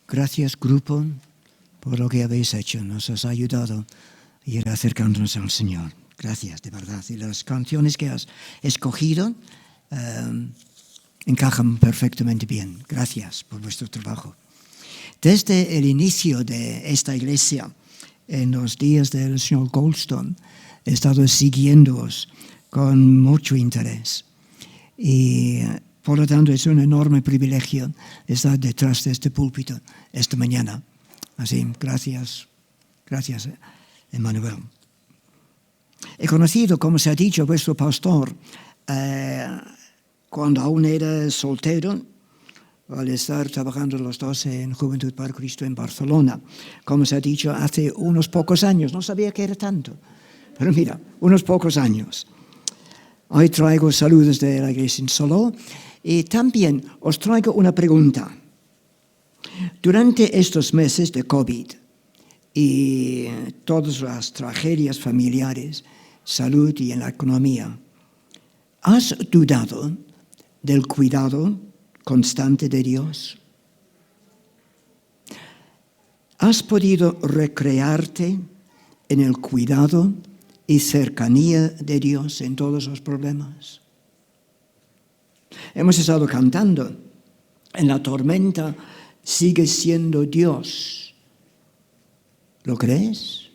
Gracias, grupo, por lo que habéis hecho. Nos has ayudado a ir acercándonos al Señor. Gracias, de verdad. Y las canciones que has escogido encajan perfectamente bien. Gracias por vuestro trabajo. Desde el inicio de esta iglesia, en los días del señor Goldstone, he estado siguiéndoos con mucho interés. Y por lo tanto es un enorme privilegio estar detrás de este púlpito esta mañana. Así, gracias, Emmanuel. He conocido, como se ha dicho, a vuestro pastor cuando aún era soltero, al estar trabajando los dos en Juventud para Cristo en Barcelona. Como se ha dicho, hace unos pocos años. No sabía que era tanto, pero mira, unos pocos años. Hoy traigo saludos de la iglesia en Saló y también os traigo una pregunta. Durante estos meses de COVID y todas las tragedias familiares, salud y en la economía, ¿has dudado del cuidado constante de Dios? ¿Has podido recrearte en el cuidado y cercanía de Dios en todos los problemas? Hemos estado cantando, en la tormenta sigue siendo Dios. ¿Lo crees?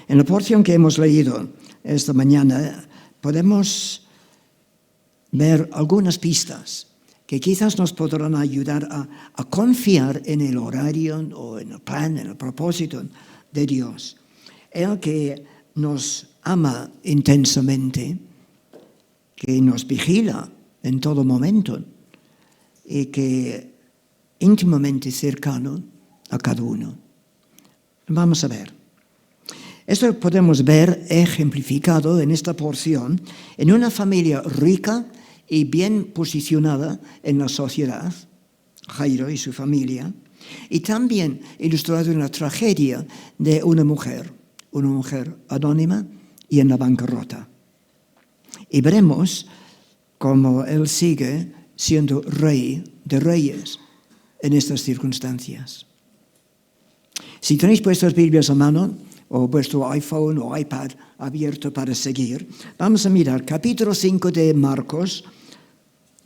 En la porción que hemos leído esta mañana podemos ver algunas pistas que quizás nos podrán ayudar a confiar en el horario o en el plan, en el propósito de Dios. Él que nos ama intensamente, que nos vigila en todo momento y que íntimamente cercano a cada uno. Vamos a ver. Esto podemos ver ejemplificado en esta porción en una familia rica y bien posicionada en la sociedad, Jairo y su familia, y también ilustrado en la tragedia de una mujer anónima y en la bancarrota. Y veremos cómo él sigue siendo rey de reyes en estas circunstancias. Si tenéis vuestras Biblias a mano, o vuestro iPhone o iPad abierto para seguir, vamos a mirar capítulo 5 de Marcos,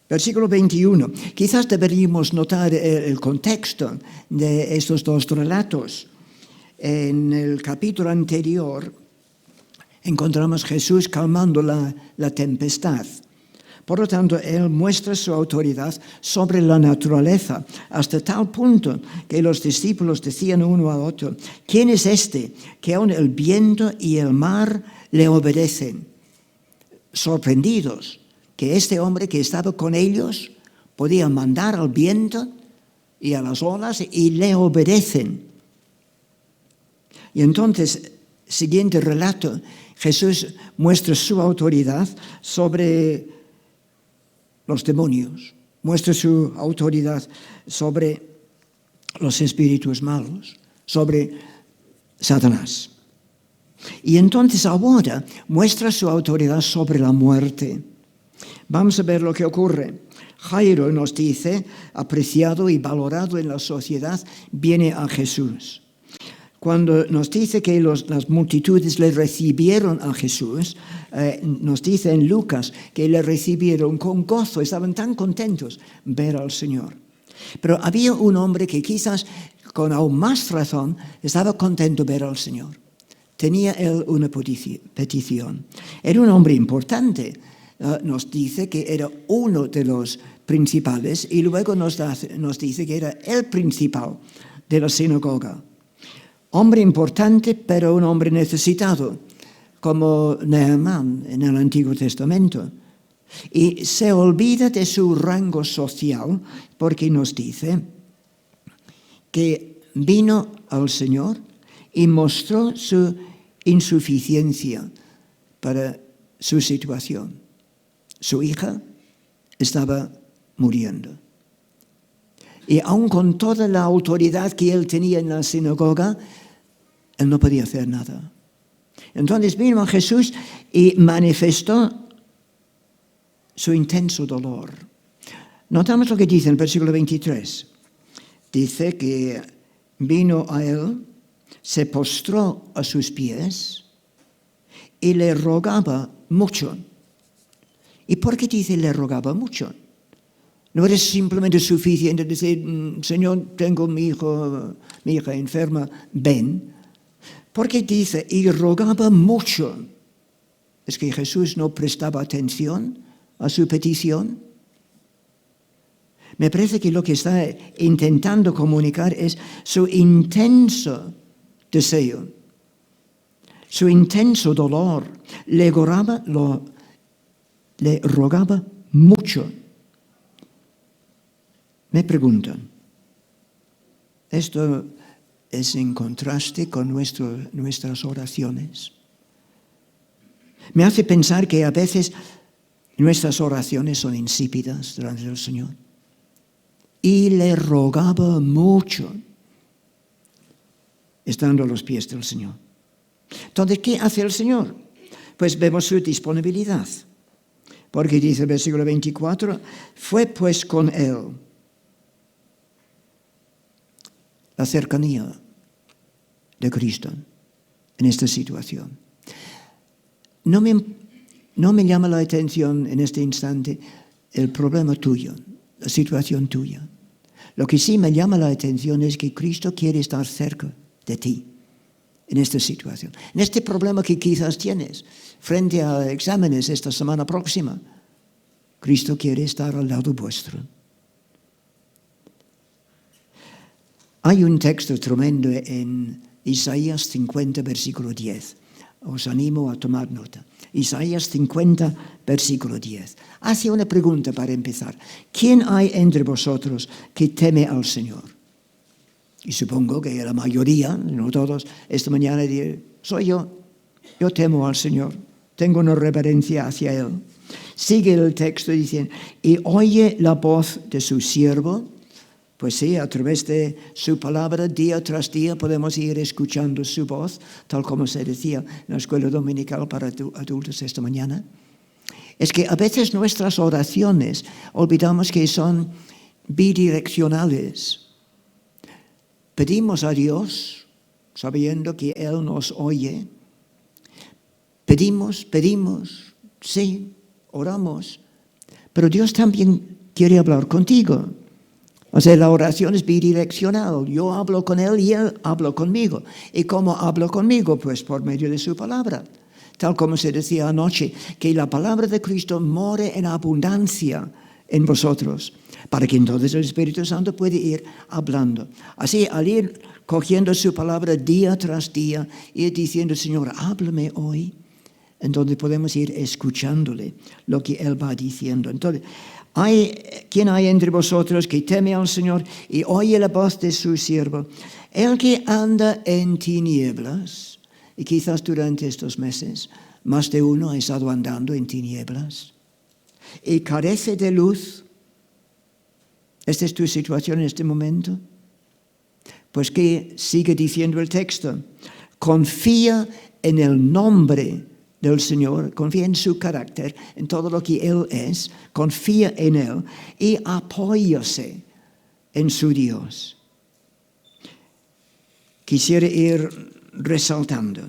versículo 21. Quizás deberíamos notar el contexto de estos dos relatos. En el capítulo anterior encontramos a Jesús calmando la tempestad. Por lo tanto, Él muestra su autoridad sobre la naturaleza, hasta tal punto que los discípulos decían uno a otro: ¿quién es este que aun el viento y el mar le obedecen? Sorprendidos que este hombre que estaba con ellos podía mandar al viento y a las olas y le obedecen. Y entonces, siguiente relato, Jesús muestra su autoridad sobre los demonios, muestra su autoridad sobre los espíritus malos, sobre Satanás. Y entonces ahora muestra su autoridad sobre la muerte. Vamos a ver lo que ocurre. Jairo, nos dice, apreciado y valorado en la sociedad, viene a Jesús. Cuando nos dice que las multitudes le recibieron a Jesús, nos dice en Lucas que le recibieron con gozo, estaban tan contentos ver al Señor. Pero había un hombre que quizás con aún más razón estaba contento ver al Señor. Tenía él una petición. Era un hombre importante. Nos dice que era uno de los principales y luego nos dice que era el principal de la sinagoga. Hombre importante, pero un hombre necesitado, como Nehemán en el Antiguo Testamento. Y se olvida de su rango social porque nos dice que vino al Señor y mostró su insuficiencia para su situación. Su hija estaba muriendo. Y aun con toda la autoridad que él tenía en la sinagoga, él no podía hacer nada. Entonces vino a Jesús y manifestó su intenso dolor. Notamos lo que dice en el versículo 23. Dice que vino a él, se postró a sus pies y le rogaba mucho. ¿Y por qué dice le rogaba mucho? No era simplemente suficiente decir, Señor, tengo mi hija enferma, ven. Porque dice, y rogaba mucho. ¿Es que Jesús no prestaba atención a su petición? Me parece que lo que está intentando comunicar es su intenso deseo, su intenso dolor. Le rogaba mucho. Me preguntan, ¿esto es en contraste con nuestras oraciones? Me hace pensar que a veces nuestras oraciones son insípidas delante del Señor. Y le rogaba mucho, estando a los pies del Señor. Entonces, ¿qué hace el Señor? Pues vemos su disponibilidad. Porque dice el versículo 24, fue pues con él la cercanía de Cristo en esta situación. No me llama la atención en este instante el problema tuyo, la situación tuya. Lo que sí me llama la atención es que Cristo quiere estar cerca de ti en esta situación. En este problema que quizás tienes frente a exámenes esta semana próxima, Cristo quiere estar al lado vuestro. Hay un texto tremendo en Isaías 50, versículo 10. Os animo a tomar nota. Isaías 50, versículo 10. Hace una pregunta para empezar. ¿Quién hay entre vosotros que teme al Señor? Y supongo que la mayoría, no todos, esta mañana dirán, soy yo. Yo temo al Señor. Tengo una reverencia hacia Él. Sigue el texto diciendo, y oye la voz de su siervo. Pues sí, a través de su palabra, día tras día, podemos ir escuchando su voz, tal como se decía en la escuela dominical para adultos esta mañana. Es que a veces nuestras oraciones olvidamos que son bidireccionales. Pedimos a Dios, sabiendo que Él nos oye. Pedimos, sí, oramos. Pero Dios también quiere hablar contigo. O sea, la oración es bidireccional. Yo hablo con Él y Él habla conmigo. ¿Y cómo habla conmigo? Pues por medio de su palabra. Tal como se decía anoche, que la palabra de Cristo more en abundancia en vosotros, para que entonces el Espíritu Santo pueda ir hablando. Así, al ir cogiendo su palabra día tras día, ir diciendo, Señor, háblame hoy, entonces podemos ir escuchándole lo que Él va diciendo. Entonces, ¿quién hay entre vosotros que teme al Señor y oye la voz de su siervo? El que anda en tinieblas, y quizás durante estos meses, más de uno ha estado andando en tinieblas, y carece de luz. ¿Esta es tu situación en este momento? Pues que sigue diciendo el texto, confía en el nombre del Señor, confía en su carácter, en todo lo que Él es, confía en Él y apóyase en su Dios. Quisiera ir resaltando,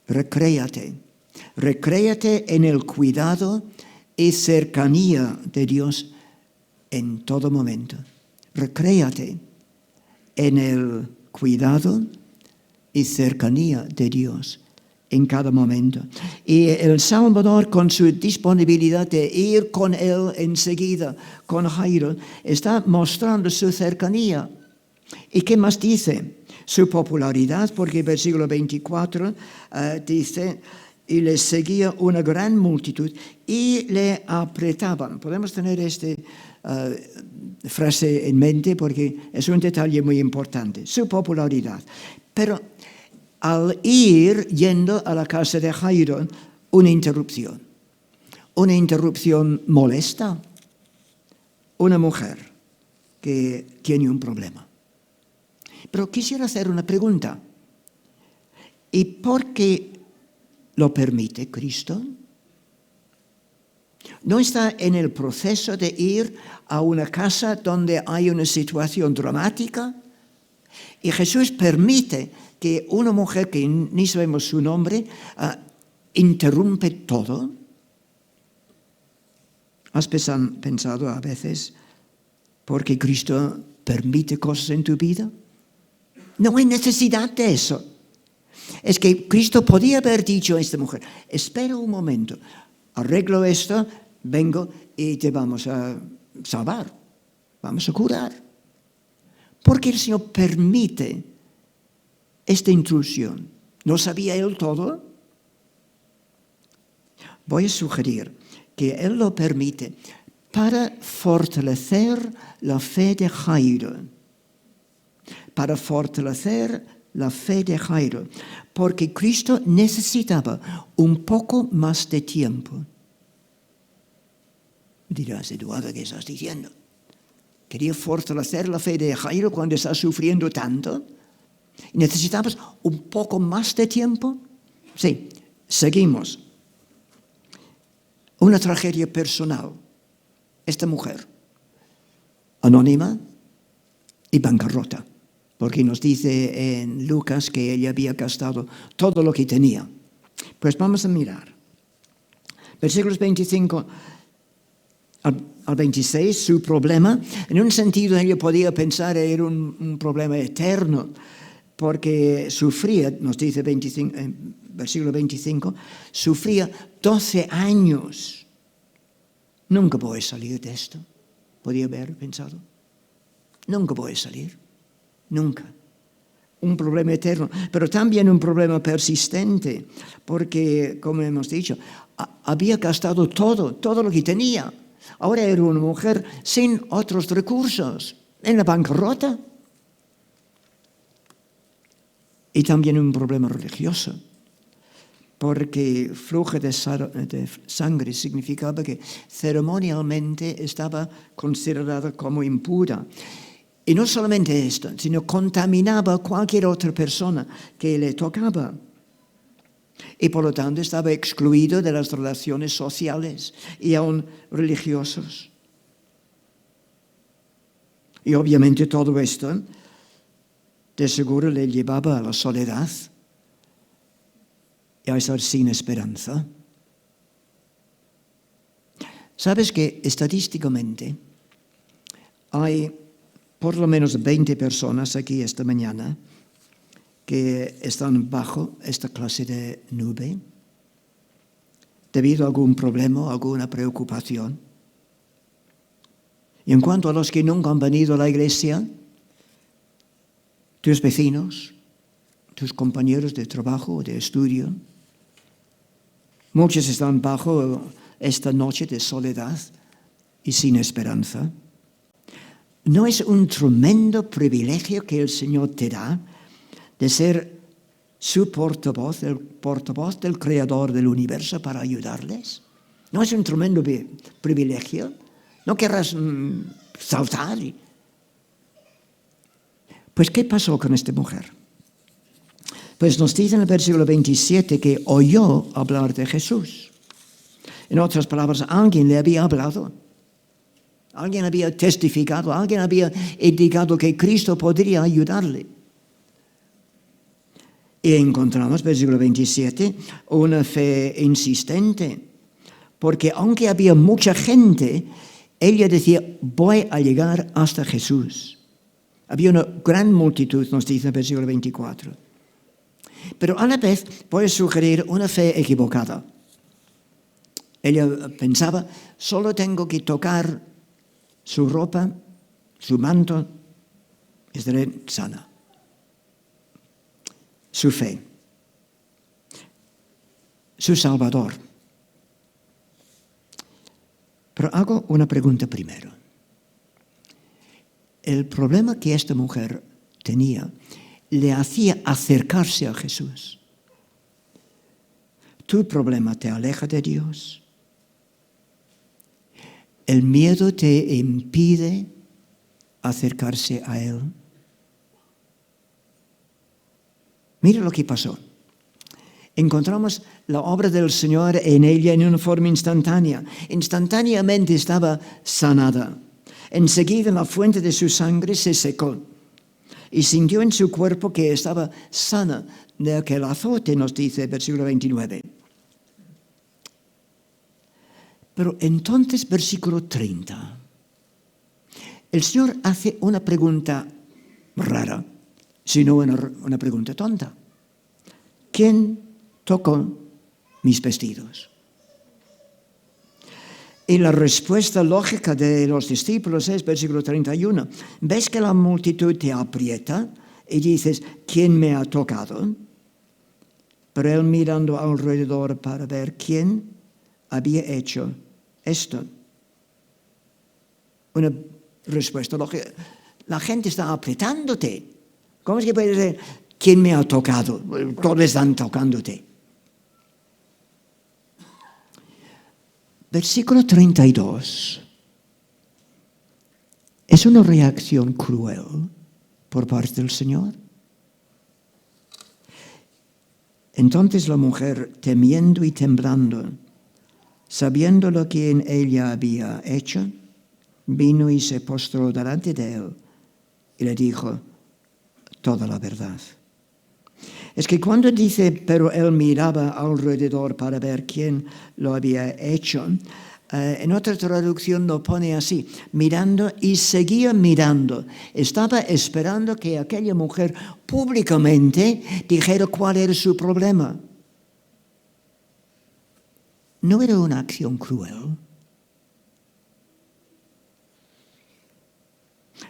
recréate en el cuidado y cercanía de Dios en todo momento. Recréate en el cuidado y cercanía de Dios en cada momento. Y el Salvador, con su disponibilidad de ir con Él enseguida, con Jairo, está mostrando su cercanía. ¿Y qué más dice? Su popularidad, porque el versículo 24 dice, y le seguía una gran multitud y le apretaban. Podemos tener esta frase en mente porque es un detalle muy importante. Su popularidad. Pero al ir yendo a la casa de Jairo, una interrupción molesta. Una mujer que tiene un problema. Pero quisiera hacer una pregunta. ¿Y por qué lo permite Cristo? no está en el proceso de ir a una casa donde hay una situación dramática y Jesús permite que una mujer que ni sabemos su nombre interrumpe todo. ¿Has pensado a veces por qué Cristo permite cosas en tu vida? No hay necesidad de eso. Es que Cristo podía haber dicho a esta mujer, espera un momento, arreglo esto, vengo y te vamos a salvar, vamos a curar. Porque el Señor permite esta intrusión. ¿No sabía Él todo? Voy a sugerir que Él lo permite para fortalecer la fe de Jairo. Para fortalecer la fe de Jairo. Porque Cristo necesitaba un poco más de tiempo. Dirás, Eduardo, ¿qué estás diciendo? ¿Quería fortalecer la fe de Jairo cuando está sufriendo tanto? ¿Necesitabas un poco más de tiempo? Sí, seguimos. Una tragedia personal. Esta mujer, anónima y bancarrota, porque nos dice en Lucas que ella había gastado todo lo que tenía. Pues vamos a mirar. Versículos 25 al 26, su problema, en un sentido ella podía pensar era un problema eterno, porque sufría, nos dice versículo 25, sufría 12 años. Nunca voy a salir de esto, podía haber pensado. Nunca voy a salir, nunca. Un problema eterno, pero también un problema persistente, porque, como hemos dicho, había gastado todo lo que tenía. Ahora era una mujer sin otros recursos, en la bancarrota. Y también un problema religioso, porque flujo de sangre significaba que ceremonialmente estaba considerada como impura. Y no solamente esto, sino contaminaba a cualquier otra persona que le tocaba. Y por lo tanto estaba excluido de las relaciones sociales y aún religiosas. Y obviamente todo esto de seguro le llevaba a la soledad y a estar sin esperanza. ¿Sabes que estadísticamente hay por lo menos 20 personas aquí esta mañana que están bajo esta clase de nube debido a algún problema, alguna preocupación? Y en cuanto a los que nunca han venido a la iglesia, tus vecinos, tus compañeros de trabajo o de estudio, muchos están bajo esta noche de soledad y sin esperanza. ¿No es un tremendo privilegio que el Señor te da de ser su portavoz, el portavoz del Creador del universo para ayudarles? ¿No es un tremendo privilegio? ¿No querrás saltar? Pues, ¿qué pasó con esta mujer? Pues nos dice en el versículo 27 que oyó hablar de Jesús. En otras palabras, alguien le había hablado. Alguien había testificado, alguien había indicado que Cristo podría ayudarle. Y encontramos, versículo 27, una fe insistente. Porque aunque había mucha gente, ella decía, voy a llegar hasta Jesús. Había una gran multitud, nos dice el versículo 24. Pero a la vez voy a sugerir una fe equivocada. Ella pensaba, solo tengo que tocar su ropa, su manto, estaré sana. Su fe, su Salvador. Pero hago una pregunta primero. El problema que esta mujer tenía le hacía acercarse a Jesús. Tu problema te aleja de Dios. El miedo te impide acercarse a Él. Mira lo que pasó. encontramos la obra del Señor en ella en una forma instantánea. Instantáneamente estaba sanada. Enseguida la fuente de su sangre se secó y sintió en su cuerpo que estaba sana de aquel azote, nos dice el versículo 29. Pero entonces, versículo 30, el Señor hace una pregunta rara, sino una pregunta tonta. ¿Quién tocó mis vestidos? Y la respuesta lógica de los discípulos es, versículo 31, ves que la multitud te aprieta y dices, ¿quién me ha tocado? Pero él mirando alrededor para ver quién había hecho esto. Una respuesta lógica. La gente está apretándote. ¿Cómo es que puedes decir, quién me ha tocado? Todos están tocándote. Versículo 32. ¿Es una reacción cruel por parte del Señor? Entonces la mujer, temiendo y temblando, sabiendo lo que en ella había hecho, vino y se postró delante de él y le dijo toda la verdad. Es que cuando dice, pero él miraba alrededor para ver quién lo había hecho, en otra traducción lo pone así, mirando y seguía mirando. Estaba esperando que aquella mujer públicamente dijera cuál era su problema. ¿No era una acción cruel?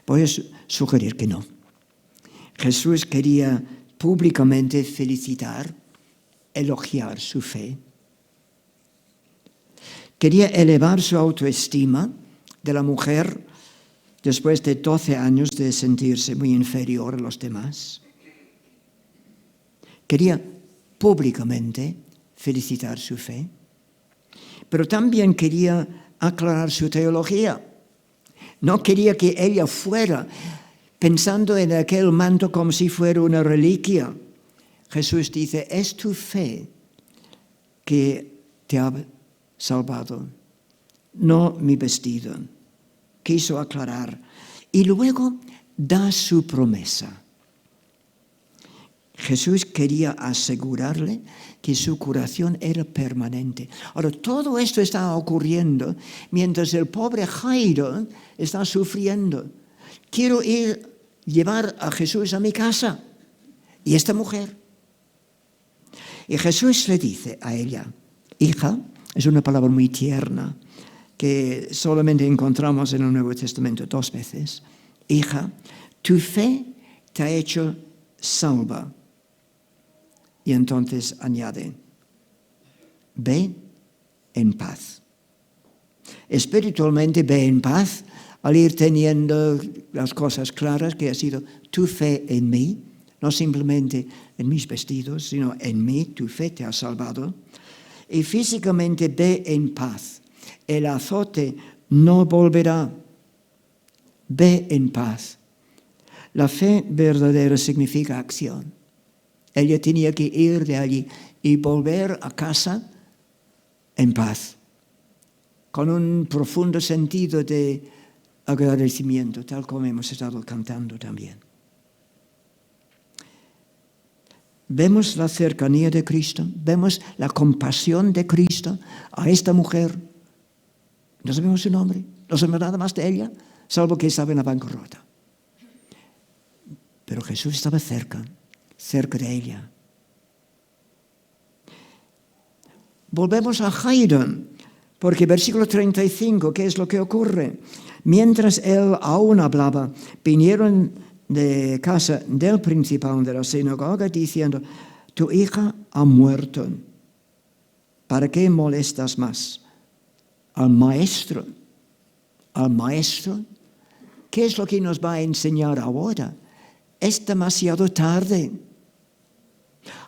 Voy a sugerir que no. Jesús quería públicamente felicitar, elogiar su fe. Quería elevar su autoestima de la mujer después de 12 años de sentirse muy inferior a los demás. Quería públicamente felicitar su fe, pero también quería aclarar su teología. No quería que ella fuera pensando en aquel manto como si fuera una reliquia. Jesús dice, es tu fe que te ha salvado, no mi vestido. Quiso aclarar. Y luego da su promesa. Jesús quería asegurarle que su curación era permanente. Ahora, todo esto está ocurriendo mientras el pobre Jairo está sufriendo. Quiero llevar a Jesús a mi casa. Y esta mujer. Y Jesús le dice a ella, hija, es una palabra muy tierna que solamente encontramos en el Nuevo Testamento 2 veces. Hija, tu fe te ha hecho salva. Y entonces añade, ve en paz. Espiritualmente ve en paz al ir teniendo las cosas claras que ha sido tu fe en mí, no simplemente en mis vestidos, sino en mí, tu fe te ha salvado. Y físicamente ve en paz. El azote no volverá. Ve en paz. La fe verdadera significa acción. Ella tenía que ir de allí y volver a casa en paz, con un profundo sentido de agradecimiento, tal como hemos estado cantando también. Vemos la cercanía de Cristo, vemos la compasión de Cristo a esta mujer. No sabemos su nombre, no sabemos nada más de ella, salvo que estaba en la bancarrota. Pero Jesús estaba cerca de ella. Volvemos a Jairo, porque versículo 35, ¿qué es lo que ocurre? Mientras él aún hablaba, vinieron de casa del principal de la sinagoga diciendo, tu hija ha muerto, ¿para qué molestas más al maestro? ¿Al maestro? ¿Qué es lo que nos va a enseñar ahora? Es demasiado tarde.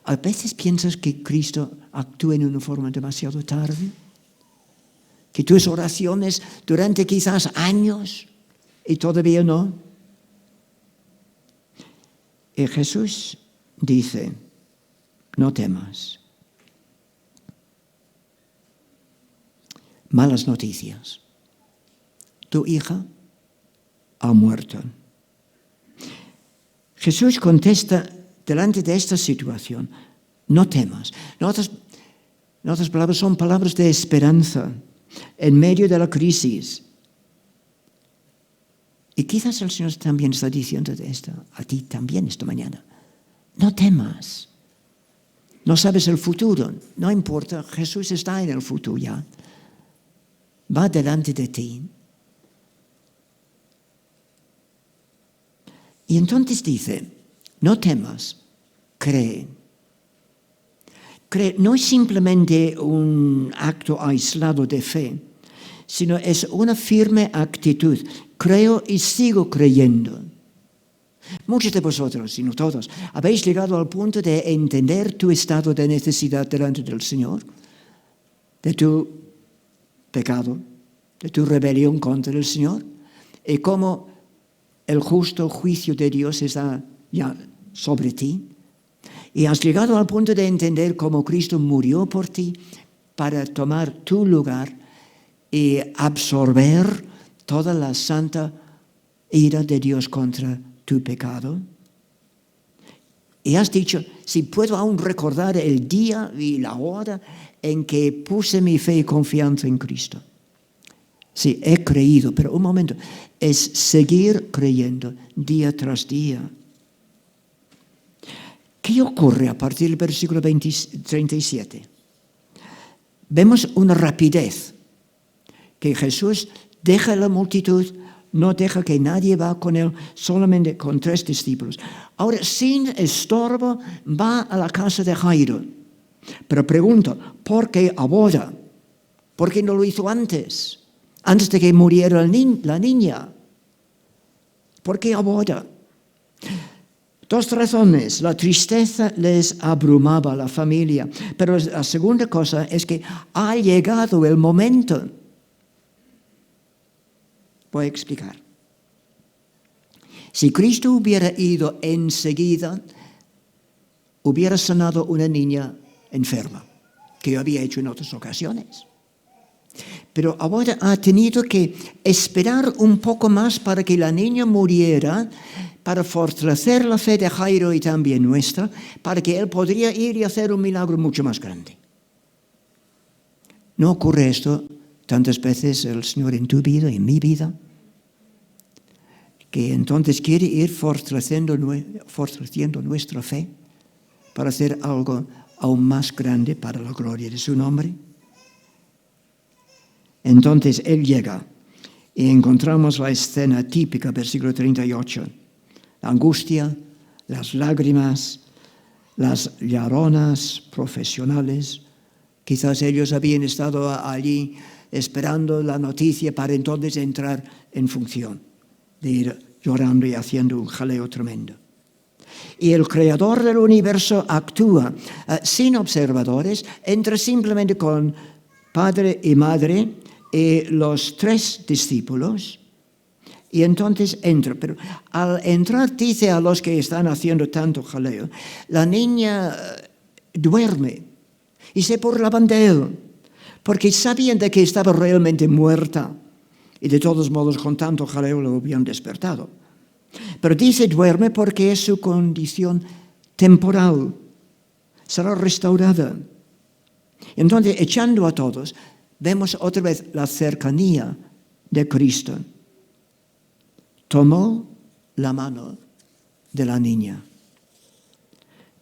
A veces piensas que Cristo actúa en una forma demasiado tarde, que tus oraciones durante quizás años y todavía no. Y Jesús dice, no temas, malas noticias. Tu hija ha muerto. Jesús contesta delante de esta situación: no temas. En otras palabras, son palabras de esperanza en medio de la crisis. Y quizás el Señor también está diciendo esto a ti también esta mañana. No temas. No sabes el futuro. No importa, Jesús está en el futuro ya. Va delante de ti. Y entonces dice, no temas, cree. Cree no es simplemente un acto aislado de fe, sino es una firme actitud. Creo y sigo creyendo. Muchos de vosotros, si no todos, habéis llegado al punto de entender tu estado de necesidad delante del Señor, de tu pecado, de tu rebelión contra el Señor, y cómo el justo juicio de Dios está ya sobre ti. Y has llegado al punto de entender cómo Cristo murió por ti para tomar tu lugar y absorber toda la santa ira de Dios contra tu pecado. Y has dicho, si puedo aún recordar el día y la hora en que puse mi fe y confianza en Cristo. Sí, he creído, pero un momento, es seguir creyendo día tras día. ¿Qué ocurre a partir del versículo 37? Vemos una rapidez, que Jesús deja la multitud, no deja que nadie va con él, solamente con 3 discípulos. Ahora, sin estorbo, va a la casa de Jairo. Pero pregunto, ¿por qué ahora? ¿Por qué no lo hizo antes? Antes de que muriera la niña. ¿Por qué ahora? 2 razones. La tristeza les abrumaba a la familia. Pero la segunda cosa es que ha llegado el momento. Voy a explicar. Si Cristo hubiera ido enseguida, hubiera sanado una niña enferma, que había hecho en otras ocasiones. Pero ahora ha tenido que esperar un poco más para que la niña muriera, para fortalecer la fe de Jairo y también nuestra, para que él podría ir y hacer un milagro mucho más grande. ¿No ocurre esto tantas veces el Señor en tu vida y en mi vida? Que entonces quiere ir fortaleciendo nuestra fe para hacer algo aún más grande para la gloria de su nombre. Entonces Él llega y encontramos la escena típica, versículo 38. La angustia, las lágrimas, las lloronas profesionales. Quizás ellos habían estado allí esperando la noticia para entonces entrar en función, de ir llorando y haciendo un jaleo tremendo. Y el creador del universo actúa sin observadores, entra simplemente con padre y madre y los 3 discípulos, y entonces entra. Pero al entrar dice a los que están haciendo tanto jaleo, la niña duerme y se burlaban de él, porque sabían de que estaba realmente muerta. Y de todos modos, con tanto jaleo lo habían despertado. Pero dice duerme porque es su condición temporal. Será restaurada. Entonces, echando a todos, vemos otra vez la cercanía de Cristo. Tomó la mano de la niña.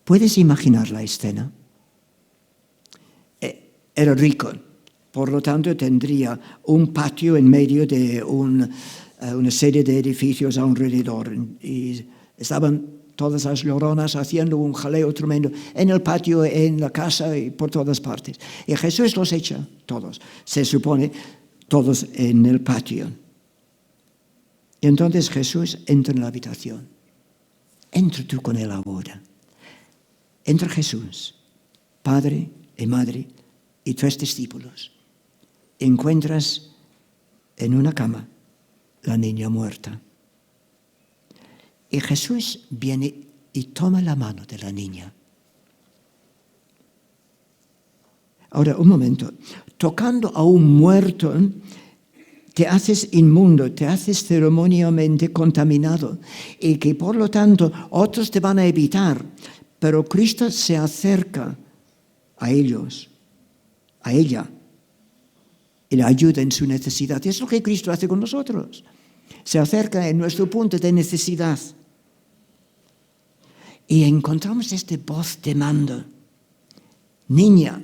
¿Puedes imaginar la escena? Era rico. Por lo tanto, tendría un patio en medio de una serie de edificios alrededor. Y estaban todas las lloronas haciendo un jaleo tremendo en el patio, en la casa y por todas partes. Y Jesús los echa todos. Se supone todos en el patio. Y entonces Jesús entra en la habitación. Entra tú con él ahora. Entra Jesús, padre y madre y 3 discípulos. Encuentras en una cama la niña muerta. Y Jesús viene y toma la mano de la niña. Ahora, un momento. tocando a un muerto, te haces inmundo, te haces ceremonialmente contaminado y que por lo tanto otros te van a evitar, pero Cristo se acerca a ellos, a ella, y le ayuda en su necesidad. Y es lo que Cristo hace con nosotros. Se acerca en nuestro punto de necesidad. Y encontramos esta voz de mando. Niña,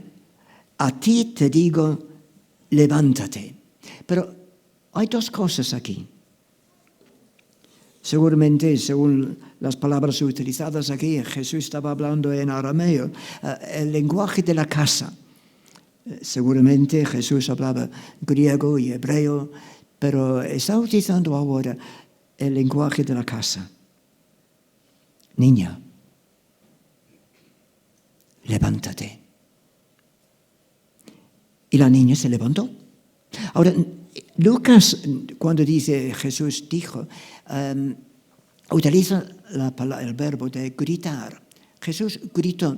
a ti te digo, levántate. Pero hay dos cosas aquí. Seguramente, según las palabras utilizadas aquí, Jesús estaba hablando en arameo, el lenguaje de la casa. Seguramente Jesús hablaba griego y hebreo, pero está utilizando ahora el lenguaje de la casa. Niña, levántate. Y la niña se levantó. Ahora, Lucas, cuando dice Jesús dijo, utiliza el verbo de gritar. Jesús gritó.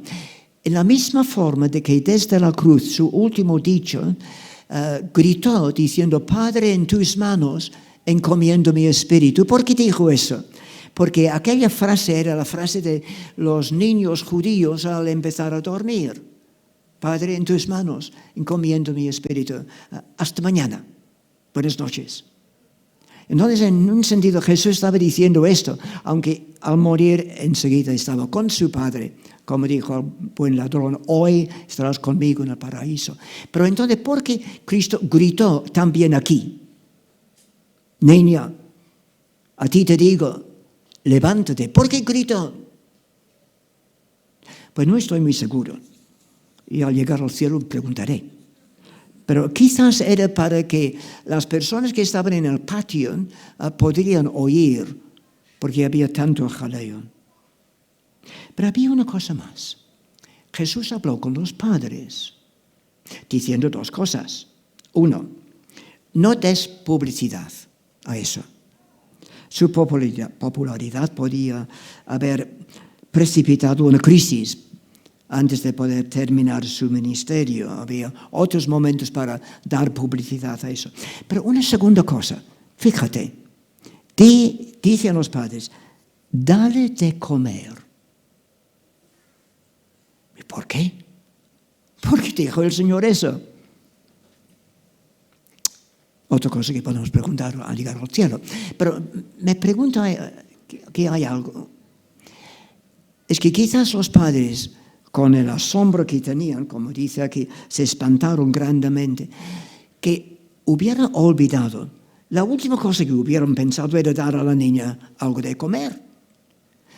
En la misma forma de que desde la cruz, su último dicho, gritó diciendo, Padre, en tus manos encomiendo mi espíritu. ¿Por qué dijo eso? Porque aquella frase era la frase de los niños judíos al empezar a dormir. Padre, en tus manos encomiendo mi espíritu. Hasta mañana. Buenas noches. Entonces, en un sentido, Jesús estaba diciendo esto, aunque al morir enseguida estaba con su Padre. Como dijo el buen ladrón, hoy estarás conmigo en el paraíso. Pero entonces, ¿por qué Cristo gritó también aquí? Niña, a ti te digo, levántate. ¿Por qué gritó? Pues no estoy muy seguro. Y al llegar al cielo preguntaré. Pero quizás era para que las personas que estaban en el patio podrían oír, porque había tanto jaleo. Pero había una cosa más. Jesús habló con los padres, diciendo dos cosas. Uno, no des publicidad a eso. Su popularidad podía haber precipitado una crisis antes de poder terminar su ministerio. Había otros momentos para dar publicidad a eso. Pero una segunda cosa, fíjate, dice a los padres, dale de comer. ¿Y por qué? ¿Por qué dijo el Señor eso? Otra cosa que podemos preguntar al llegar al cielo. Pero me pregunto que hay algo. Es que quizás los padres, con el asombro que tenían, como dice aquí, se espantaron grandemente, que hubieran olvidado. La última cosa que hubieran pensado era dar a la niña algo de comer.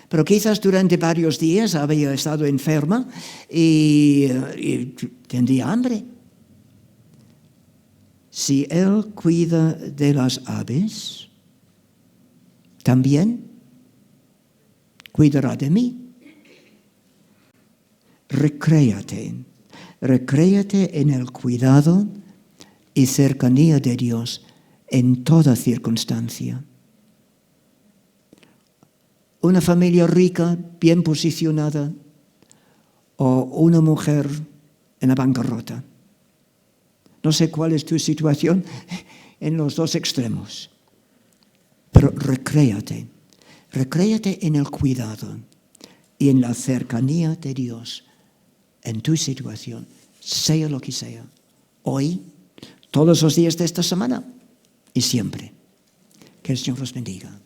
Pero quizás durante varios días había estado enferma y tendría hambre. Si Él cuida de las aves, también cuidará de mí. Recréate en el cuidado y cercanía de Dios en toda circunstancia. Una familia rica, bien posicionada, o una mujer en la bancarrota. No sé cuál es tu situación en los dos extremos, pero recréate en el cuidado y en la cercanía de Dios en tu situación, sea lo que sea, hoy, todos los días de esta semana y siempre. Que el Señor los bendiga.